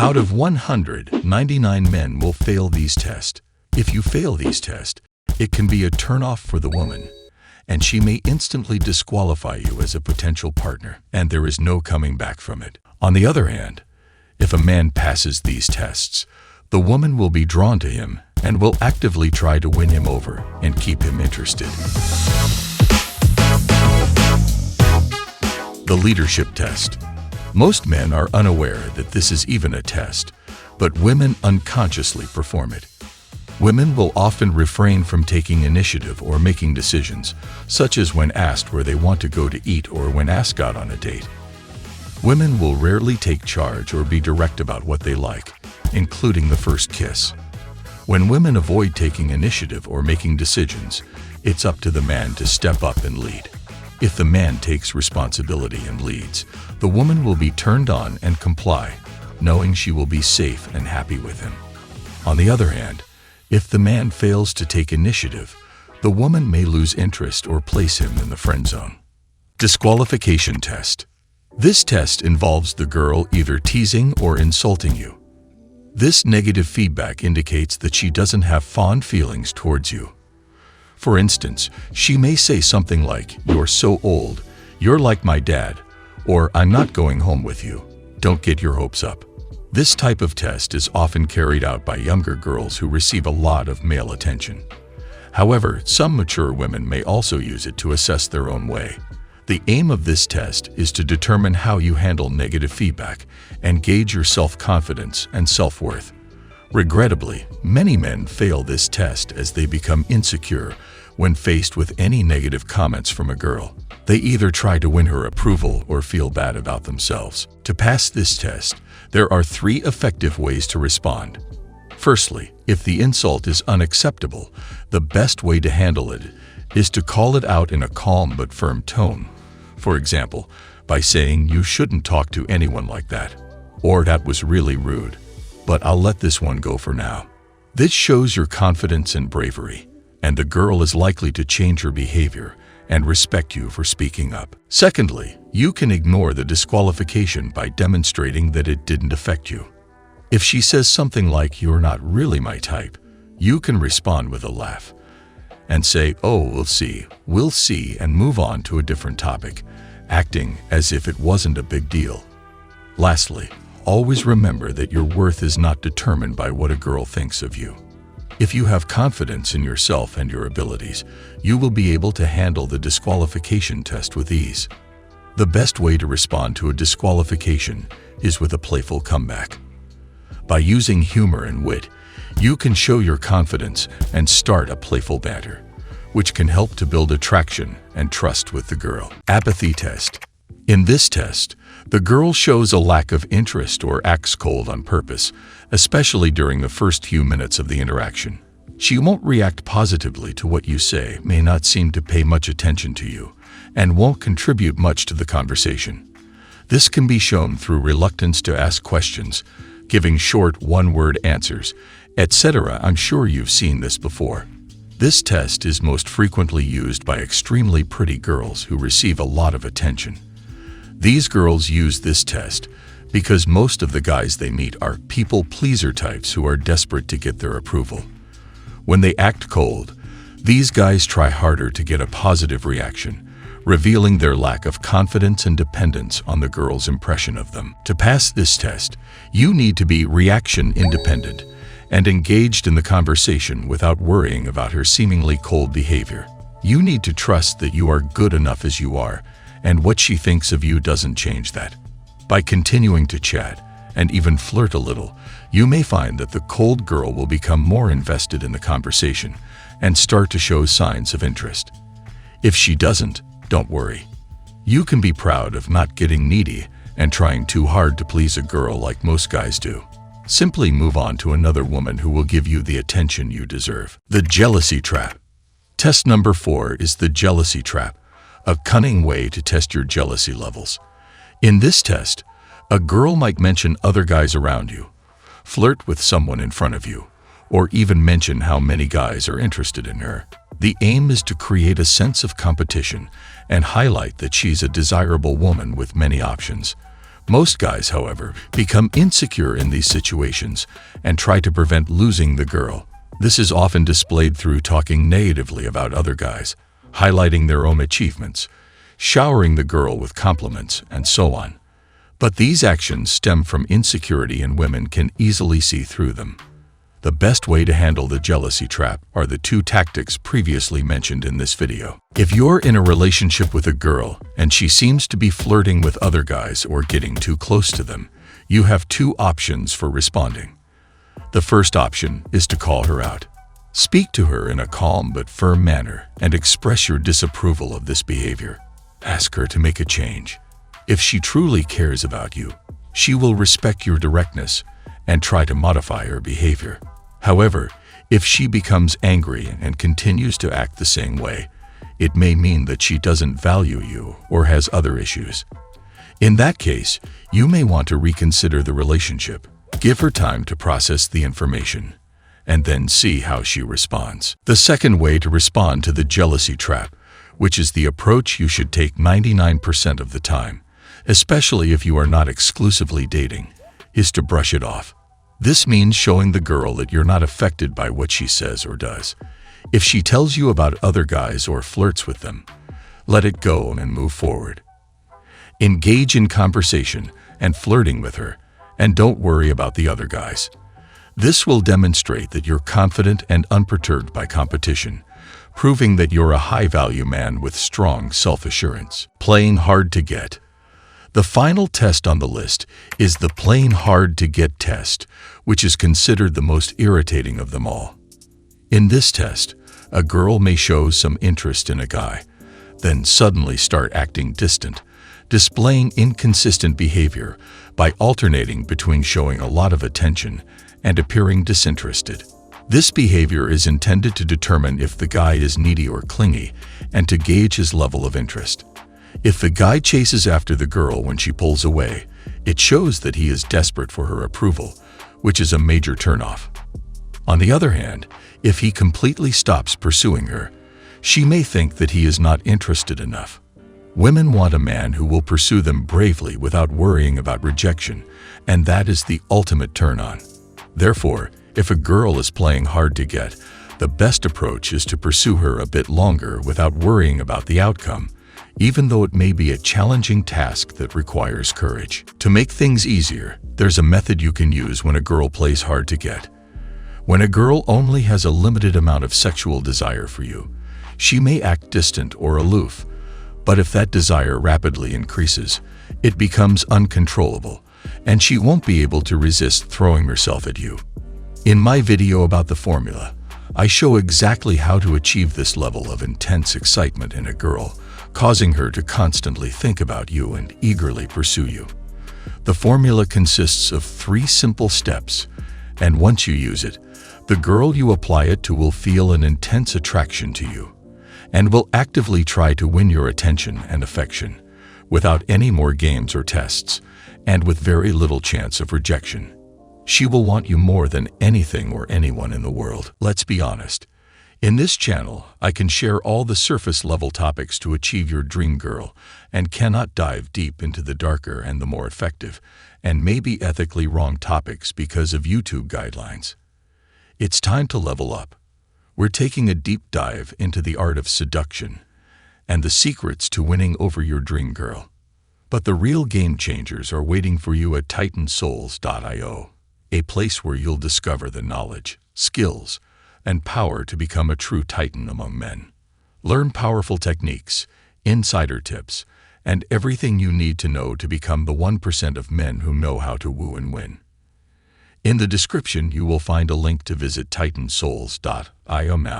Out of 100, 99 men will fail these tests. If you fail these tests, it can be a turnoff for the woman, and she may instantly disqualify you as a potential partner, and there is no coming back from it. On the other hand, if a man passes these tests, the woman will be drawn to him and will actively try to win him over and keep him interested. The leadership test. Most men are unaware that this is even a test, but women unconsciously perform it. Women will often refrain from taking initiative or making decisions, such as when asked where they want to go to eat or when asked out on a date. Women will rarely take charge or be direct about what they like, including the first kiss. When women avoid taking initiative or making decisions, it's up to the man to step up and lead. If the man takes responsibility and leads, the woman will be turned on and comply, knowing she will be safe and happy with him. On the other hand, if the man fails to take initiative, the woman may lose interest or place him in the friend zone. Disqualification test. This test involves the girl either teasing or insulting you. This negative feedback indicates that she doesn't have fond feelings towards you. For instance, she may say something like, "You're so old," "You're like my dad," or "I'm not going home with you." Don't get your hopes up. This type of test is often carried out by younger girls who receive a lot of male attention. However, some mature women may also use it to assess their own way. The aim of this test is to determine how you handle negative feedback and gauge your self-confidence and self-worth. Regrettably, many men fail this test as they become insecure when faced with any negative comments from a girl. They either try to win her approval or feel bad about themselves. To pass this test, there are 3 effective ways to respond. Firstly, if the insult is unacceptable, the best way to handle it is to call it out in a calm but firm tone. For example, by saying, "You shouldn't talk to anyone like that," or "That was really rude, but I'll let this one go for now." This shows your confidence and bravery, and the girl is likely to change her behavior and respect you for speaking up. Secondly, you can ignore the disqualification by demonstrating that it didn't affect you. If she says something like, "You're not really my type," you can respond with a laugh and say, "Oh, we'll see," and move on to a different topic, acting as if it wasn't a big deal. Lastly, always remember that your worth is not determined by what a girl thinks of you. If you have confidence in yourself and your abilities, you will be able to handle the disqualification test with ease. The best way to respond to a disqualification is with a playful comeback. By using humor and wit, you can show your confidence and start a playful banter, which can help to build attraction and trust with the girl. Apathy test. In this test, the girl shows a lack of interest or acts cold on purpose, especially during the first few minutes of the interaction. She won't react positively to what you say, may not seem to pay much attention to you, and won't contribute much to the conversation. This can be shown through reluctance to ask questions, giving short one-word answers, etc. I'm sure you've seen this before. This test is most frequently used by extremely pretty girls who receive a lot of attention. These girls use this test because most of the guys they meet are people-pleaser types who are desperate to get their approval. When they act cold, these guys try harder to get a positive reaction, revealing their lack of confidence and dependence on the girl's impression of them. To pass this test, you need to be reaction independent and engaged in the conversation without worrying about her seemingly cold behavior. You need to trust that you are good enough as you are, and what she thinks of you doesn't change that. By continuing to chat and even flirt a little, you may find that the cold girl will become more invested in the conversation and start to show signs of interest. If she doesn't, don't worry. You can be proud of not getting needy and trying too hard to please a girl like most guys do. Simply move on to another woman who will give you the attention you deserve. The jealousy trap. Test number 4 is the jealousy trap, a cunning way to test your jealousy levels. In this test, a girl might mention other guys around you, flirt with someone in front of you, or even mention how many guys are interested in her. The aim is to create a sense of competition and highlight that she's a desirable woman with many options, Most guys, however, become insecure in these situations and try to prevent losing the girl. This is often displayed through talking negatively about other guys, highlighting their own achievements, showering the girl with compliments, and so on. But these actions stem from insecurity and women can easily see through them. The best way to handle the jealousy trap are the two tactics previously mentioned in this video. If you're in a relationship with a girl and she seems to be flirting with other guys or getting too close to them, you have two options for responding. The first option is to call her out. Speak to her in a calm but firm manner and express your disapproval of this behavior. Ask her to make a change. If she truly cares about you, she will respect your directness and try to modify her behavior. However, if she becomes angry and continues to act the same way, it may mean that she doesn't value you or has other issues. In that case, you may want to reconsider the relationship. Give her time to process the information, and then see how she responds. The second way to respond to the jealousy trap, which is the approach you should take 99% of the time, especially if you are not exclusively dating, is to brush it off. This means showing the girl that you're not affected by what she says or does. If she tells you about other guys or flirts with them, let it go and move forward. Engage in conversation and flirting with her, and don't worry about the other guys. This will demonstrate that you're confident and unperturbed by competition, proving that you're a high-value man with strong self-assurance. Playing hard to get. The final test on the list is the playing hard to get test, which is considered the most irritating of them all. In this test, a girl may show some interest in a guy, then suddenly start acting distant, displaying inconsistent behavior by alternating between showing a lot of attention and appearing disinterested. This behavior is intended to determine if the guy is needy or clingy and to gauge his level of interest. If the guy chases after the girl when she pulls away, it shows that he is desperate for her approval, which is a major turnoff. On the other hand, if he completely stops pursuing her, she may think that he is not interested enough. Women want a man who will pursue them bravely without worrying about rejection, and that is the ultimate turn-on. Therefore, if a girl is playing hard to get, the best approach is to pursue her a bit longer without worrying about the outcome, even though it may be a challenging task that requires courage. To make things easier, there's a method you can use when a girl plays hard to get. When a girl only has a limited amount of sexual desire for you, she may act distant or aloof, but if that desire rapidly increases, it becomes uncontrollable, and she won't be able to resist throwing herself at you. In my video about the formula, I show exactly how to achieve this level of intense excitement in a girl, causing her to constantly think about you and eagerly pursue you. The formula consists of 3 simple steps, and once you use it, the girl you apply it to will feel an intense attraction to you, and will actively try to win your attention and affection, without any more games or tests, and with very little chance of rejection. She will want you more than anything or anyone in the world. Let's be honest. In this channel, I can share all the surface-level topics to achieve your dream girl and cannot dive deep into the darker and the more effective and maybe ethically wrong topics because of YouTube guidelines. It's time to level up. We're taking a deep dive into the art of seduction and the secrets to winning over your dream girl. But the real game changers are waiting for you at TitanSouls.io, a place where you'll discover the knowledge, skills, and power to become a true titan among men. Learn powerful techniques, insider tips, and everything you need to know to become the 1% of men who know how to woo and win. In the description, you will find a link to visit TitanSouls.io now.